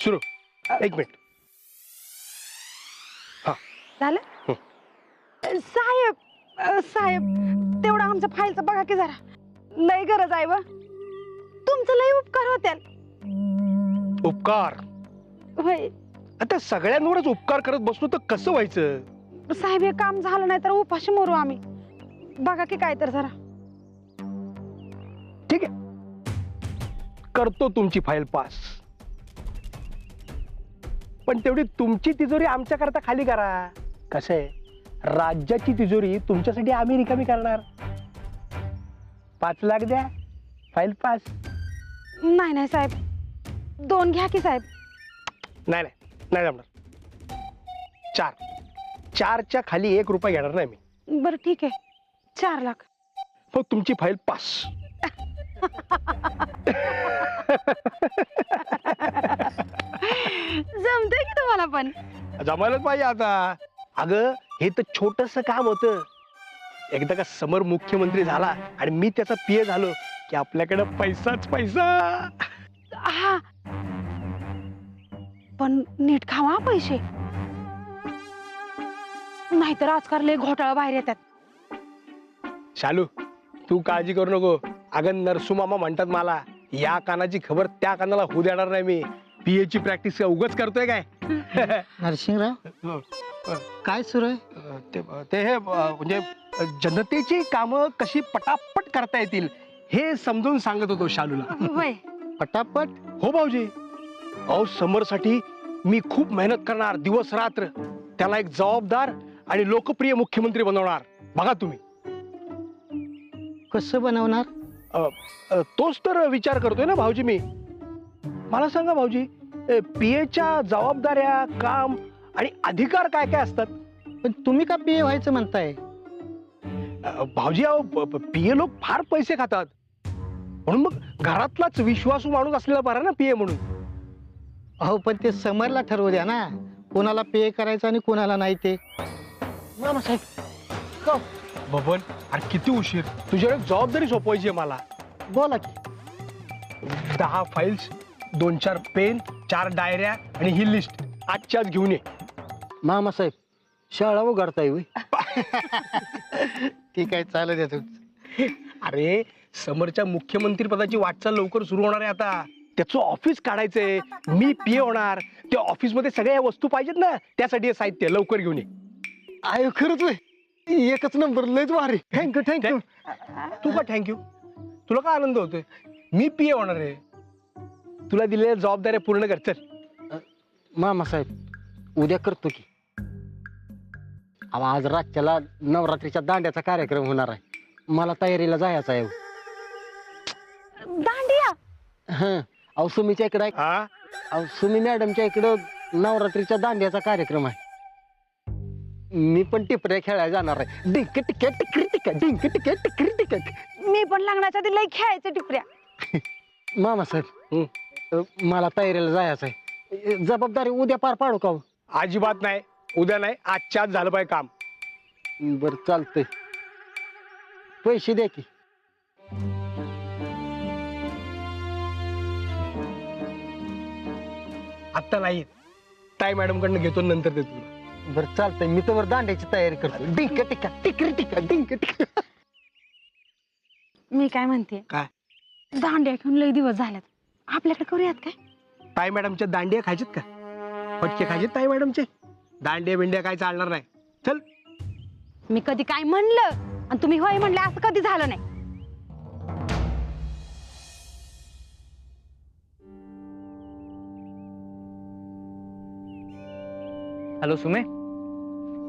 सुरू. एक मिनिट. झालं साहेब साहेब तेवढं आमच्या फाईलचं बघा की जरा लय गरज आहे व तुमचं लय उपकार होत्याल. उपकार? होय आता सगळ्यांवरच उपकार करत बसलो तर कसं व्हायचं? साहेब हे काम झालं नाही तर उपाशी मरू आम्ही. बघा की काय तर जरा. ठीक आहे, करतो तुमची फाईल पास, पण तेवढी तुमची तिजोरी आमच्याकरता खाली करा. कसं आहे, राज्याची तिजोरी तुमच्यासाठी आम्ही रिकामी करणार. 5 लाख द्या, फाईल पास. नाही नाही साहेब 2 घ्या की साहेब. नाही नाही नाही जमणार. 4च्या खाली 1 रुपया घेणार नाही मी. बरं ठीक आहे 4 लाख. हो तुमची फाईल पास. जमतंय की तुम्हाला पण. जमायलाच पाहिजे आता. अगं हे तर छोटस काम होतं. एकदा का समर मुख्यमंत्री झाला आणि मी त्याचा पीए झालो की आपल्याकडे पैसाच पैसा. हा पण नीट खावा पैसे, नाहीतर आजकाल लय घोटाळा बाहेर येतात. शालू तू काळजी करू नको. अगं नरसू मामा म्हणतात मला, या कानाची खबर त्या कानाला होऊ देणार नाही मी. पीए ची प्रॅक्टिस उगाच करतोय काय? नरसिंगराव काय सुरू आहे? ते हे म्हणजे जनतेची कामं कशी पटापट करता येतील हे समजून सांगत होतो शालूला. होय पटापट? हो भाऊजी. अहो समरसाठी मी खूप मेहनत करणार दिवस रात्र. त्याला एक जबाबदार आणि लोकप्रिय मुख्यमंत्री बनवणार. बघा तुम्ही. कसं बनवणार? तोच तर विचार करतोय ना भाऊजी मी. मला सांगा भाऊजी, पीएच्या जबाबदाऱ्या, काम आणि अधिकार काय काय असतात? पण तुम्ही का पीए व्हायचं म्हणताय? भाऊजी अहो पीए लोक फार पैसे खातात, म्हणून मग घरातलाच विश्वासू माणूस असलेला बरा ना पीए म्हणून. अहो पण ते समरला ठरवू द्या ना, कोणाला पीए करायचं आणि कोणाला नाही ते. मामासाहेब का बबन, अरे किती उशीर. तुझ्यावर एक जबाबदारी सोपवायची आहे मला. बोला की. 10 फाईल्स, 2-4 पेन, 4 डायऱ्या आणि ही लिस्ट आजच्याच घेऊन ये. मामासाहेब शाळा उघडताय होय? ठीक आहे चालू द्या तुमचं. अरे समरच्या मुख्यमंत्री पदाची वाटचाल लवकर सुरू होणार आहे आता. त्याचं ऑफिस काढायचंय. मी पीए होणार. त्या ऑफिस मध्ये सगळ्या वस्तू पाहिजेत ना, त्यासाठी हे साहित्य लवकर घेऊन ये. आयो खरंच होय? एकच नंबर, लयच भारी. Thank you thank you. तू का थँक्यू? तुला का आनंद होतोय? मी पीए होणार आहे. तुला दिलेल्या जबाबदाऱ्या पूर्ण कर. चल. मामासाहेब उद्या करतो की. अहो आज रातच्याला नवरात्रीच्या दांड्याचा कार्यक्रम होणार आहे, मला तयारीला जायचं आहे. दांडिया? हं अहो सुमीच्या इकडे, हा अहो सुमी मॅडमच्या इकडं नवरात्रीच्या दांड्याचा कार्यक्रम आहे. मी पण टिपऱ्या खेळायला जाणार आहे. डिंक टिकेट क्रिटिक, डिंक टिकेट क्रिटिक. मी पण लग्नाच्या आधी लय खेळायचं टिपऱ्या. मामासाहेब मला तयारीला जायचं आहे. जबाबदारी उद्या पार पाडू का? अजिबात नाही. उद्या नाही, आजच्या आज झालं पाहिजे काम. बर चालतंय. पैसे द्या की. आत्ता नाही, ताई मॅडम कडनं घेतो, नंतर देतो तुला. बर चालतंय, मी तर दांड्याची तयारी करतो. डिंक टिका टिकरी टिका डिंक टिका. मी काय म्हणते, काय? दांडिया घेऊन लय दिवस झाल्यात, आपल्याकडे करूयात काय? ताई मॅडमच्या दांडिया खायच्यात का? फटके खायचे ताई मॅडमचे? दांडिया बिंडिया काय चालणार नाही. चल. मी कधी काय म्हणलं आणि तुम्ही होय म्हणले असं कधी झालं नाही. हॅलो सुमे,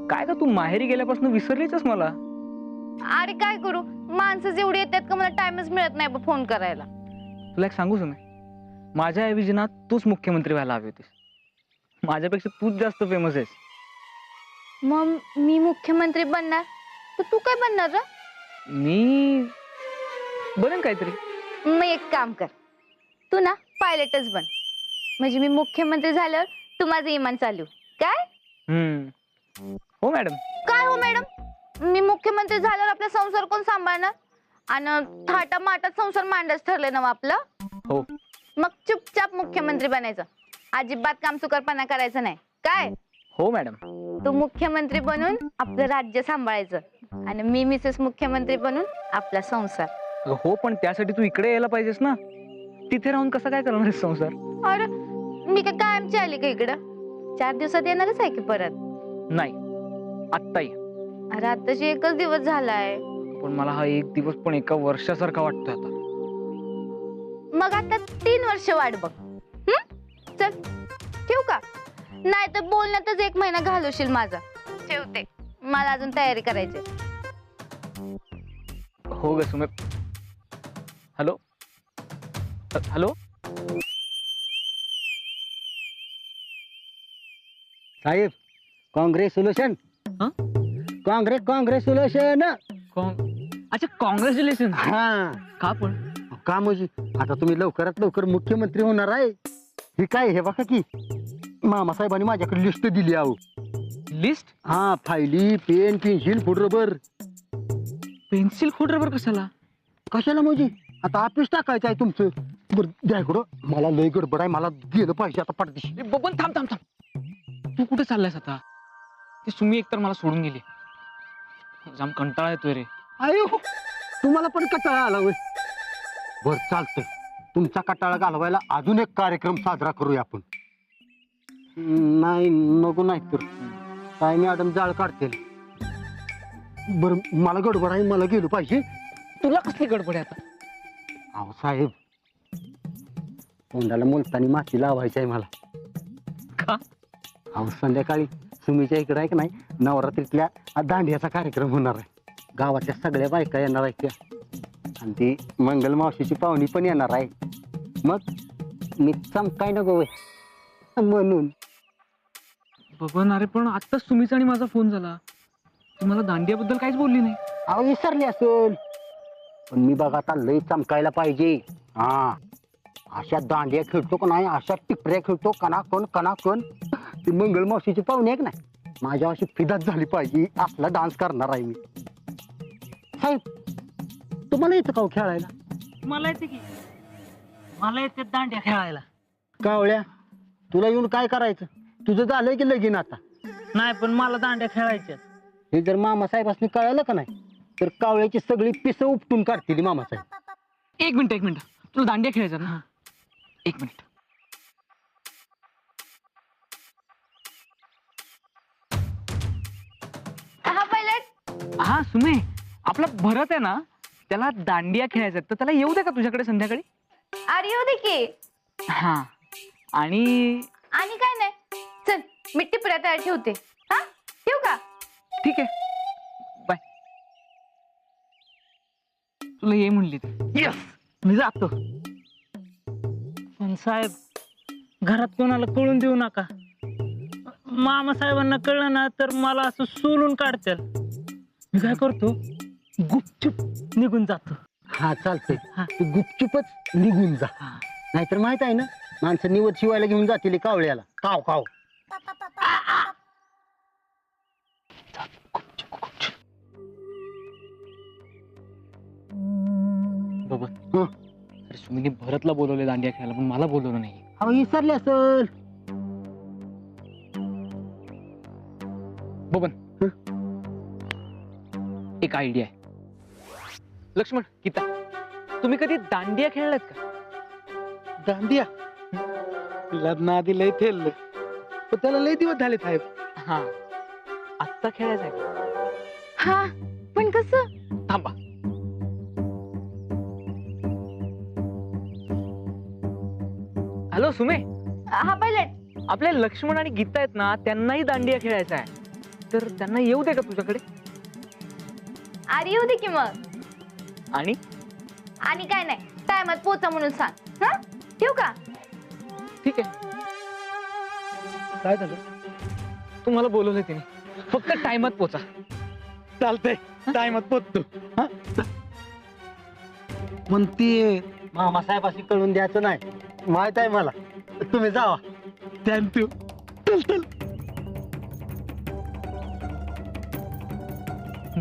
काय का तू माहेरी गेल्यापासून विसरलीच मला. अरे काय करू, माणसं जेवढी येतात का मला टाइमच मिळत नाही बघ फोन करायला. तुला एक सांगू सुमे, माझ्या ऐवजी ना तूच मुख्यमंत्री व्हायला हवी होतीस. माझ्यापेक्षा तूच जास्त फेमस आहेस. मग मी मुख्यमंत्री बनणार तर तू काय बनणार रे? मी बनेन काहीतरी. मग एक काम कर, तू ना पायलटच बन, म्हणजे मी मुख्यमंत्री झाल्यावर तू माझं इमान चालू. काय? हो मॅडम. काय हो मॅडम? मी मुख्यमंत्री झाल्यावर आपला संसार कोण सांभाळणार? आणि थाटा माटात संसार मांडायचं ठरलंय ना आपलं. हो. मग चुपचाप मुख्यमंत्री बनायचं. अजिबात कामचुकारपणा करायचं नाही काय. हो मॅडम. तू मुख्यमंत्री बनून आपलं राज्य सांभाळायचं आणि मी मिसेस मुख्यमंत्री बनून आपला संसार. हो पण त्यासाठी तू इकडे यायला पाहिजेस ना. तिथे राहून कसं काय करणार आहेस संसार? अरे मी काय कायमची आली का इकडं? 4 दिवसात येणारच आहे की परत. नाही, आत्ता ये. अरे आताची एकच दिवस झालाय. पण मला हा एक दिवस पण एका वर्षासारखा वाटतोय आता. मग आता 3 वर्ष वाट बघ. चल ठेवू का? नाही तर बोलण्यातच 1 महिना घालवशील माझा. ठेवते, मला अजून तयारी करायची. हो ग सुमे. Hello hello. साहेब, कॉंग्रॅच्युलेशन. हं? कॉंग्रॅच्युलेशन. अच्छा, कॉंग्रॅच्युलेशन. हा का पण? का म्हणजे आता तुम्ही लवकरात लवकर मुख्यमंत्री होणार आहे. हे काय हे बघा की मामासाहेबांनी माझ्याकडे लिस्ट दिली आहो. लिस्ट? हा, फायली, पेन, पेन्सिल, फुड रबर. पेन्सिल खोड रबर कशाला? कशाला म्हणजे आता ऑफिस टाकायचं आहे तुमचं. बरं द्या इकडं, मला लय गडबड आहे, मला गेलं पाहिजे आता पटदिशी. बबन थांब थांब थांब. तू कुठे चाललायस आता? ती सुमी एकतर मला सोडून गेली. जाम कंटाळा येतोय रे. अयो, तुम्हाला पण कटाळा आला होय. बर चालतंय, तुमचा कटाळा घालवायला अजून एक कार्यक्रम साजरा करूया आपण. नाही नको, नाही तर काय मॅडम जाळ काढतील. बर मला गडबड आहे, मला गेलो पाहिजे. तुला कसली गडबड आहे आता? अहो साहेब, तोंडाला मुलतानी माती लावायची आहे मला. का? अहो संध्याकाळी सुमीच्या इकडे आहे की नाही, नवरात्रीतल्या दांडियाचा कार्यक्रम होणार आहे. गावातल्या सगळ्या बायका येणार आहेत त्या, आणि ती मंगल मावशीची पाहुणी पण येणार आहे. मग मी चमकाय नको होय म्हणून. बबन अरे पण आत्ताच सुमीचा आणि माझा फोन झाला. ती मला दांडियाबद्दल काहीच बोलली नाही. अहो विसरली असेल, पण मी बघा आता लय चमकायला पाहिजे. हा, अशा दांडिया खेळतो का नाही, अशा टिपऱ्या खेळतो कणाकण. ती मंगल मावशीची पाहुणी आहे की नाही, माझ्या अशी फिदाच झाली पाहिजे. असला डान्स करणार आहे मी. साहेब, तुम्हाला येतं का हो खेळायला? मला येते की, मला येते दांड्या खेळायला. कावळ्या, तुला येऊन काय करायचं? तुझं झालंय की लगीन आता? नाही पण मला दांड्या खेळायच्या. हे जर मामासाहेबांनी कळालं का नाही, तर कावळ्याची सगळी पिसं उपटून काढतील मामासाहेब. एक मिनिट. तुला दांडिया खेळायचा ना? 1 मिनिट. हा पायलट. हा सुमे, आपला भरत आहे ना, त्याला दांडिया खेळायचा तर त्याला येऊ दे का तुझ्याकडे संध्याकाळी? अरे येऊ दे की. हा, आणि आणि काय नाही. चल मी टिपऱ्या तयार ठेवते. हा ठेवू का? ठीक आहे, बाय. तुला ये म्हणली ती. यस, मी जातो. पण साहेब, घरात कोणाला कळून देऊ नका. मामा साहेबांना कळलं ना तर मला असं सोलून काढतील. मी काय करतो, गुपचूप निघून जातो. हा चालतंय, हा. तू गुपचुपच निघून जा. नाहीतर माहित आहे ना, माणसं निवड शिवायला घेऊन जातील कावळ्याला. काव काव. बबन, हं. अरे सुमीने भरतला बोलवले दांडिया खेळायला, पण मला बोलवलं नाही. अहो विसरले असल. बबन, एक आयडिया आहे. लक्ष्मण, गीता, तुम्ही कधी दांडिया खेळलात का? दांडिया लग्नाआधी लय खेळलं, पण त्याला लय दिवस झाले साहेब. हा, आत्ता खेळायचं आहे का? हा पण कसं? थांबा. हॅलो सुमे, हा पायलट. आपले लक्ष्मण आणि गीता आहेत ना, त्यांनाही दांडिया खेळायचा आहे. तर त्यांना येऊ दे का तुझ्याकडे? अरे येऊ दे की मग. आणि काय नाही, टायमात पोचा म्हणून सांग. हा ठेवू का? ठीक आहे. काय झालं? तुम्हाला बोलवलं तिने, फक्त टाइमात पोचा. चालतंय, टायमात पोचतो. पण ते मामासाहेबांनी कळून द्यायचं नाही, माहित आहे मला. तुम्ही जावा. थँक्यू. चल चल.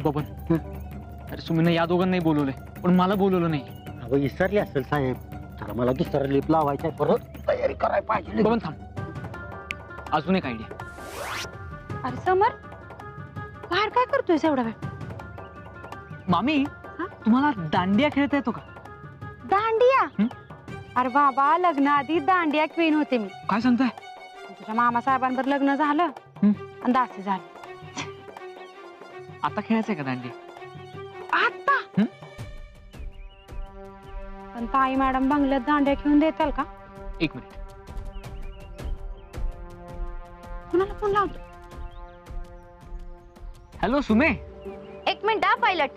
बबन, अरे सुमीने या दोघांनाही बोलवलंय, पण मला बोलवलं नाही. अहो विसरले असेल साहेब, तर मला दुसरा लिप लावायचा आहे, परत तयारी करायला पाहिजे. बबन थांब. अजून एक आयडिया. अरे समर, बाहेर काय करतोय एवढा वेळ? मामी, हा? तुम्हाला दांडिया खेळता येतो का? दांडिया? हं? अरे बाबा, लग्नाआधी दांडिया क्वीन होते मी. काय सांगताय? तुझ्या मामा साहेबांवर लग्न झालं हं. आणि दासी झाली. आता खेळायचंय का दांडिया? आता हं? पण ताई मॅडम बंगल्यात दांडिया खेळून देताल का? एक मिनिट. कुणाला फोन लावतो? हॅलो सुमे. एक मिनिट हा पायलट.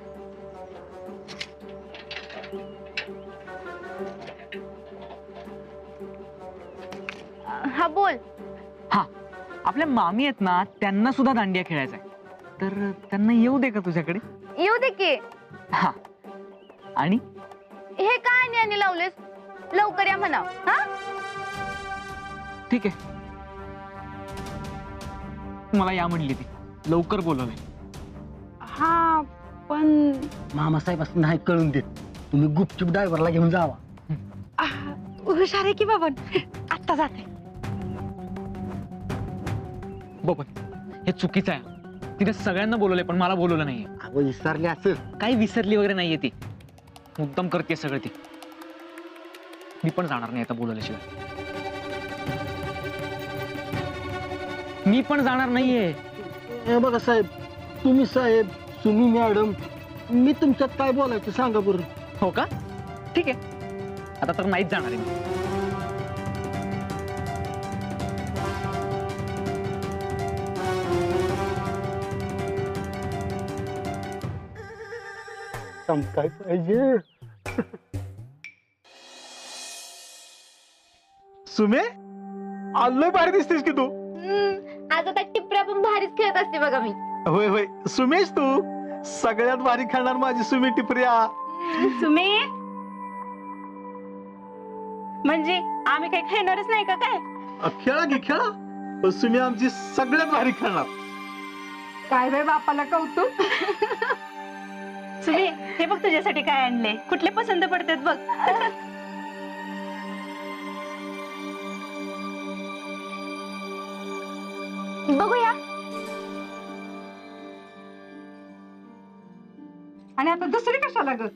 हा बोल. हा, आपल्या मामी आहेत ना, त्यांना सुद्धा दांडिया खेळायचा आहे. तर त्यांना येऊ दे का तुझ्याकडे? येऊ दे की. हा. आणि हे काय आणि लावलेस? लवकर या म्हणा. हा, ठीक आहे, मला या म्हणली ती, लवकर बोलवलंय. हा, पण मामासाहेब असं नाही कळून देत. तुम्ही गुपचूप ड्रायव्हरला घेऊन जावा. हुशार आहे की बाबा. आता जाते. बघ, हे चुकीचं आहे. तिने सगळ्यांना बोलवलंय पण मला बोलवलं नाहीये. अहो विसरले असं. काही विसरली वगैरे नाहीये ती, मुद्दाम करते सगळं ती. मी पण जाणार नाही आता बोलवल्याशिवाय. मी पण जाणार नाहीये. हे बघा साहेब, तुम्ही साहेब, तुम्ही मॅडम, मी तुमच्यात काय बोलायचं सांगा बरं. हो का? ठीक आहे, आता तर नाहीच जाणार आहे मी. काय पाहिजे? सुमे, आलोय भारी दिसतेस की तू. आज आता टिपऱ्या पण भारीच खेळत असते बघा मी. होय होय, सुमेश तू सगळ्यात भारी खेळणार माझी सुमी टिपऱ्या. सुमे, म्हणजे आम्ही काही खेळणारच नाही का काय? खेळा की खेळा, पण सुमी आमची सगळ्यात भारी खेळणार. काय बाई बापाला कौतुक. सुमे, हे बघ तुझ्यासाठी काय आणले. कुठले पसंत पडतात बघ. बघूया. आणि आता दुसरी कशाला ग?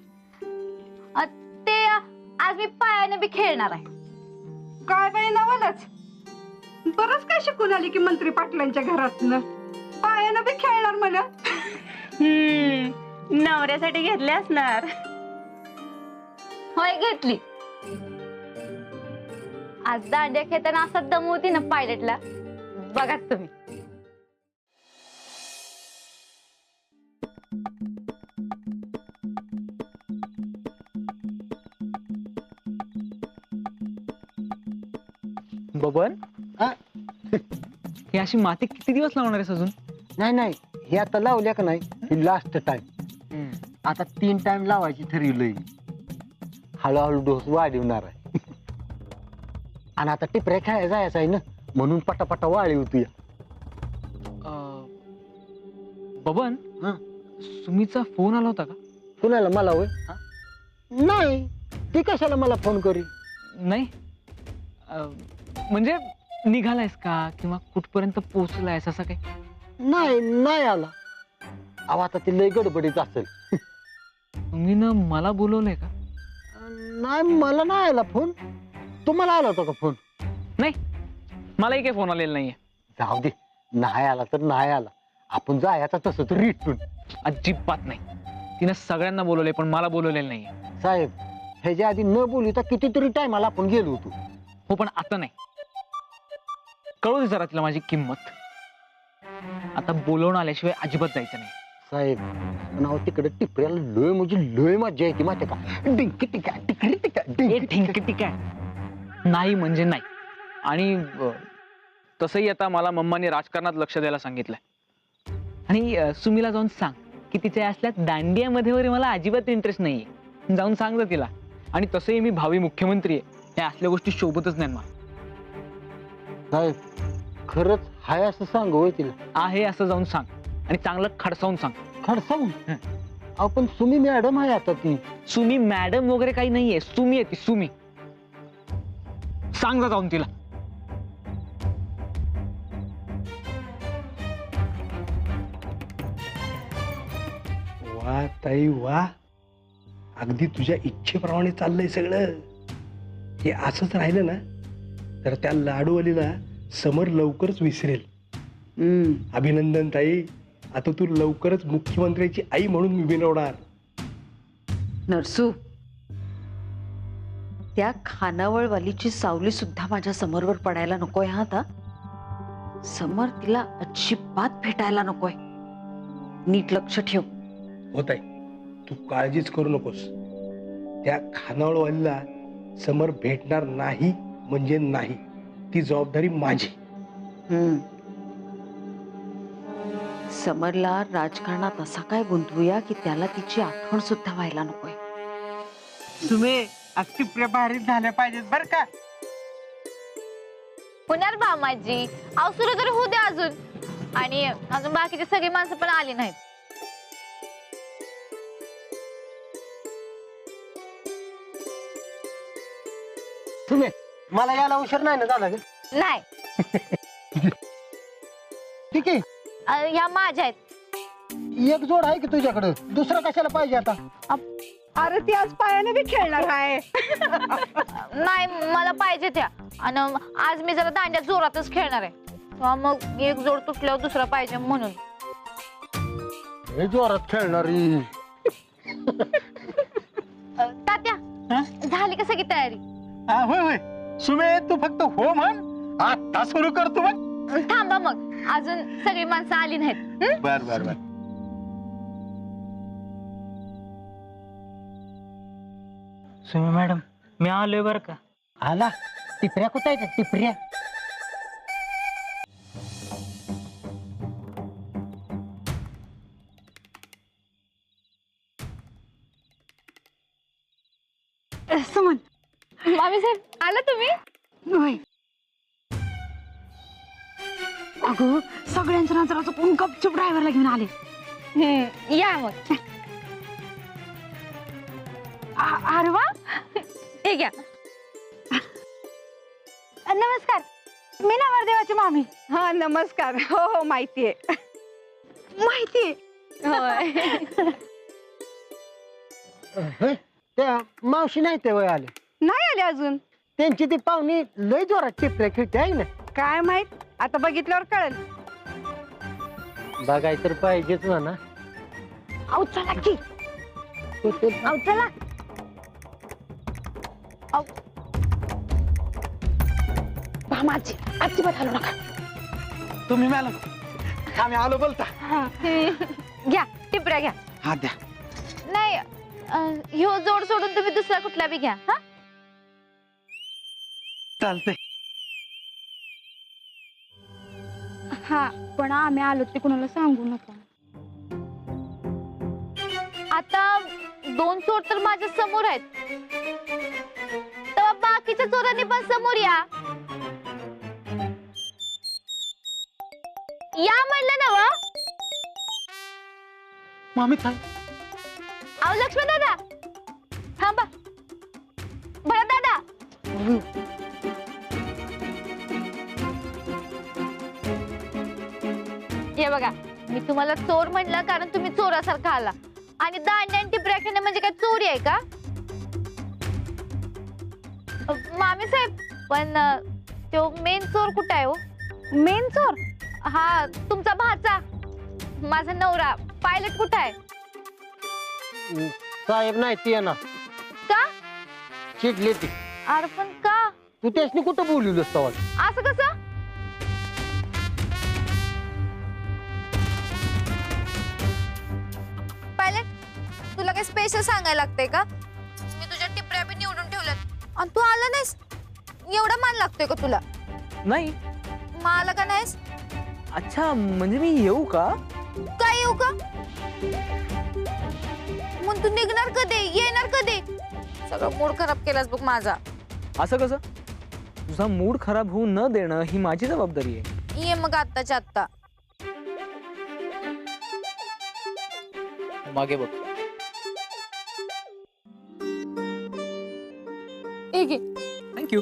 ते आज मी पायाने बी खेळणार आहे. काय बाई नवलच. बरंच काय शिकून आली की मंत्री पाटलांच्या घरातनं. पायानं बी खेळणार मला. नवऱ्यासाठी घेतले असणार. होय, घेतली. आज दांडिया खेळताना असा दम होती ना पायलटला, बघा तुम्ही. बबन, हा? ही अशी माती किती दिवस लावणार आहेस अजून? नाही नाही, हे आता लावल्या का नाही, ही लास्ट टाइम. आता 3 टाइम लावायची ठरवलंय. हळूहळू डोस वाढवणार आहे. आणि आता टिपऱ्या खेळायला जायचं आहे ना, म्हणून पटापटा वाळी होती. बबन, हा? सुमीचा फोन आला होता का? कुणाला? मला होय? नाही, ती कशाला मला फोन करी? नाही, म्हणजे निघालायस का किंवा कुठपर्यंत पोहोचलायस असं काही? नाही, नाही आला. अहो आता ती लय गडबडीत असेल. तुम्ही ना मला बोलवलंय का? नाही, मला नाही आला फोन. तुम्हाला आला होता का फोन? नाही, मलाही काही फोन आलेला नाहीये. जाऊ दे, नाही आला तर नाही आला. आपण जायचा तसं तर रिटून. अजिबात नाही. तिने सगळ्यांना बोलवलंय पण मला बोलवलेलं नाहीये. साहेब, ह्याच्या आधी न बोलू तर कितीतरी टायमाला आपण गेलो होतो. हो, पण आता नाही. कळू दे जरा तिला माझी किंमत. आता बोलवून आल्याशिवाय अजिबात जायचं नाही. साहेब, पण अहो तिकडे टिपऱ्याला लय म्हणजे लय मजा येते माहिती का? डिंकी टिका टिकरी टिका ए, ठीक आहे, नाही म्हणजे नाही. आणि तसंही आता मला मम्माने राजकारणात लक्ष द्यायला सांगितलंय. आणि सुमीला जाऊन सांग की तिच्या असल्या दांडियामध्ये वगैरे मला अजिबात इंटरेस्ट नाहीये. जाऊन सांग जा तिला. आणि तसंही मी भावी मुख्यमंत्री आहे, या असल्या गोष्टी शोभतच नाही मला. साहेब, खरंच हाय असं सांगू होय तिला? आहे असं जाऊन सांग आणि चांगलं खडसावून सांग. खडसावून? आपण सुमी मॅडम आहे आता ती. सुमी मॅडम वगैरे काही नाहीये, सुमी आहे ती, सुमी. सांग जा जाऊन तिला. वा ताई वा, अगदी तुझ्या इच्छेप्रमाणे चाललंय सगळं. हे असंच राहिलं ना तर त्या लाडूवालीला समर लवकरच विसरेल. अभिनंदन ताई, आता तू लवकरच मुख्यमंत्र्याची आई म्हणून मी मिळवणार. नरसू, त्या खानावळवालीची सावली सुद्धा माझ्या समोरवर पडायला नकोय हा आता. समर तिला अजिबात भेटायला नकोय. नीट लक्ष ठेव. होत आहे, तू काळजीच करू नकोस. त्या खानावळवालीला समर भेटणार नाही म्हणजे नाही, ती जबाबदारी माझी. समरला राजकारणात असा काय गुंतवूया की त्याला तिची आठवण सुद्धा व्हायला नकोय. तुम्ही टिपऱ्या भारी झाल्या पाहिजेत बर का. होणार मामाजी, अहो सुरू तर होऊ द्या अजून. आणि अजून बाकीची सगळी माणसं पण आली नाहीत. तुम्ही मला यायला उशीर नाही ना झाला ग? नाही, ठीक आहे. ह्या माझ्या आहेत. एक जोड आहे की तुझ्याकडे, दुसरं कशाला पाहिजे आता? अरे ती आज पायाने बी खेळणार आहे. नाही, मला पाहिजे त्या. आणि आज मी जरा दांड्या जोरातच खेळणार आहे. तेव्हा मग एक जोड तुटल्यावर दुसरा पाहिजे म्हणून. हे जोरात खेळणारी. तात्या, झाली का सगळी तयारी? होय होय सुमे, तू फक्त हो म्हण, आता सुरू करतो मग. थांबा मग, अजून सगळी माणसं आली नाहीत. बर बर बर. सुमे मॅडम, मी आलोय बर का. आला टिपऱ्या कुठं आहे टिपऱ्या? सुमन, मामी साहेब, आला तुम्ही? होय. अगं सगळ्यांच्या नजराचं कोण गपचूप ड्रायव्हरला घेऊन आले. या मग. अरे वा, हे घ्या. नमस्कार, मी नवरदेवाची मामी. हा नमस्कार. हो हो माहितीये, माहितीये. होय. त्या मावशी नाही ते वय आले, नाही आले अजून. त्यांची ती पाहुणी लय जोरात टिपऱ्या खेळते आहे ना. काय माहित, आता बघितल्यावर कळेल. बघाय तर पाहिजेच म्हणा. अहो चला की, अहो चला. माझी अजिबात हलू नका. तुम्ही मॅडम, आम्ही आलो बोलता. घ्या टिपऱ्या घ्या. हा द्या. नाही, ह्यो जोड सोडून तुम्ही दुसरा कुठला बी घ्या. हा, चालतंय. हा पण आम्ही आलो ते कोणाला सांगू नका. आता दोन चोर तर माझ्या समोर आहेत, तेव्हा बाकीच्या चोरांनी पण समोर या. या म्हणलं ना व. मामी काय? अहो लक्ष्मण दादा, थांबा. भरत दादा, हे बघा, मी तुम्हाला चोर म्हणलं कारण तुम्ही चोरासारखा आला. आणि दांड्या आणि टिपऱ्या खेळणे म्हणजे काय चोरी आहे का? मामी साहेब, पण तो मेन चोर कुठे आहे हो? मेन चोर? हा, तुमचा भाचा, माझा नवरा पायलट कुठे आहे? साहेब नाही ती येणार. का? चिडली ती. अरे पण का? तू त्यासनी कुठं बोलवलंस तवा? असं कसं? पायलट, तुला काही स्पेशल सांगायला लागतंय का? मी तुझ्या टिपऱ्या बी निवडून ठेवल्यात आणि तू आला नाहीस. एवढा मान लागतोय का तुला? नाही. मग आला का नाहीस? अच्छा, म्हणजे मी येऊ का? काय येऊ का? मग तू निघणार कधी, येणार कधी? सगळं मूड खराब केलास बघ माझा. असं कसं? तुझा मूड खराब होऊ न देणं ही माझी जबाबदारी आहे. ये मग आत्ताच्या आत्ता. मागे बघ. ठीक आहे. थँक्यू.